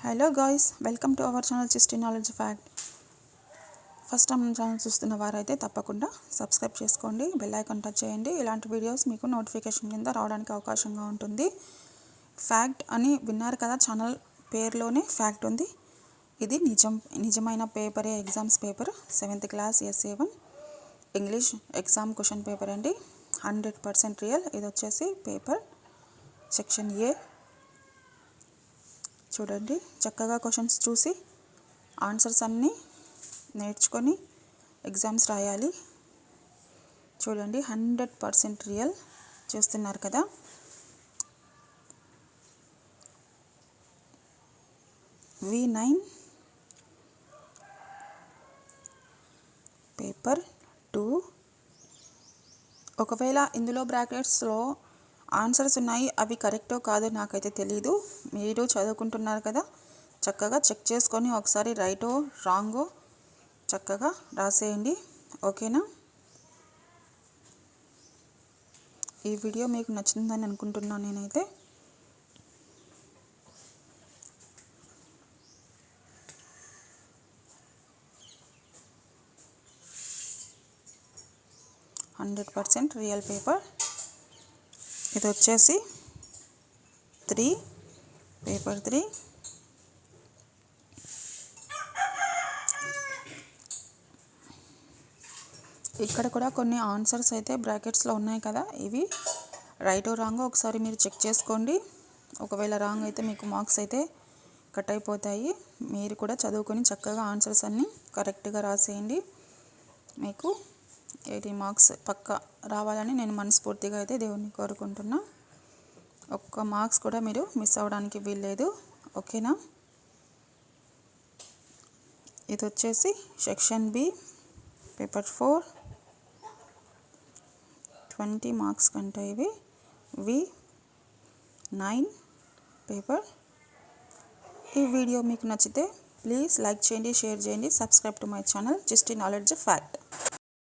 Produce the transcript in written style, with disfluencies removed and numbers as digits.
Hello guys, welcome to our channel Chishti knowledge fact. First time మన channel చూస్తున్న వారైతే తప్పకుండా సబ్స్క్రైబ్ చేసుకోండి, బెల్ ఐకాన్ టచ్ చేయండి. ఇలాంటి వీడియోస్ మీకు నోటిఫికేషన్ కింద రావడానికి అవకాశంగా ఉంటుంది. ఫ్యాక్ట్ అని విన్నారు కదా, ఛానల్ పేరులోనే ఫ్యాక్ట్ ఉంది. ఇది నిజమైన పేపరే, exams paper 7th class SA1 English exam question paper అండి. 100% రియల్. ఇది వచ్చేసి పేపర్ సెక్షన్ ఏ. చూడండి, చక్కగా క్వశ్చన్స్ చూసి ఆన్సర్స్ అన్నీ నేర్చుకొని ఎగ్జామ్స్ రాయాలి. చూడండి, 100% రియల్. చూస్తున్నారు కదా. V9 paper 2. ఒకవేళ ఇందులో బ్రాకెట్స్లో ఆన్సర్స్ ఉన్నాయి, అవి కరెక్టో కాదో నాకైతే తెలీదు. మీరు చదువుకుంటున్నారు కదా, చక్కగా చెక్ చేసుకొని ఒకసారి రైటో రాంగో చక్కగా రాసేయండి. ఓకేనా? ఈ వీడియో మీకు నచ్చిందని అనుకుంటున్నాను నేనైతే. %100% రియల్ పేపర్. ఇది వచ్చేసి పేపర్ 3. ఇక్కడ కూడా కొన్ని ఆన్సర్స్ అయితే బ్రాకెట్స్లో ఉన్నాయి కదా, ఇవి రైటో రాంగో ఒకసారి మీరు చెక్ చేసుకోండి. ఒకవేళ రాంగ్ అయితే మీకు మార్క్స్ అయితే కట్ అయిపోతాయి. మీరు కూడా చదువుకొని చక్కగా ఆన్సర్స్ అన్నీ కరెక్ట్గా రాసేయండి. మీకు 80 మార్క్స్ పక్కా రావాలని నేను మనస్ఫూర్తిగా అయితే దేవుణ్ణి కోరుకుంటున్నా. ఒక్క మార్క్స్ కూడా మీరు మిస్ అవ్వడానికి వీల్లేదు. ఓకేనా? ఇది వచ్చేసి సెక్షన్ బి పేపర్ 4, 20 మార్క్స్ కంటే ఇవి. V9 paper. ఈ వీడియో మీకు నచ్చితే ప్లీజ్ లైక్ చేయండి, షేర్ చేయండి, subscribe to my channel Chishti knowledge fact.